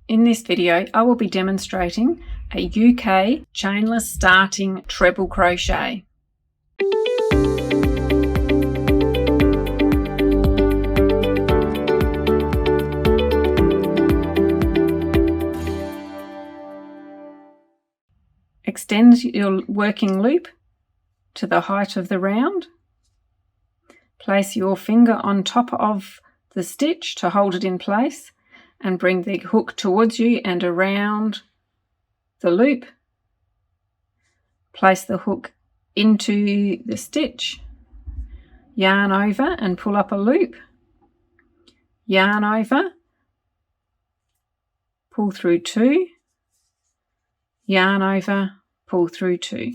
In this video, I will be demonstrating a UK chainless starting treble crochet. Extend your working loop to the height of the round. Place your finger on top of the stitch to hold it in place and bring the hook towards you and around the loop. Place the hook into the stitch, yarn over and pull up a loop, yarn over, pull through two, yarn over, pull through two.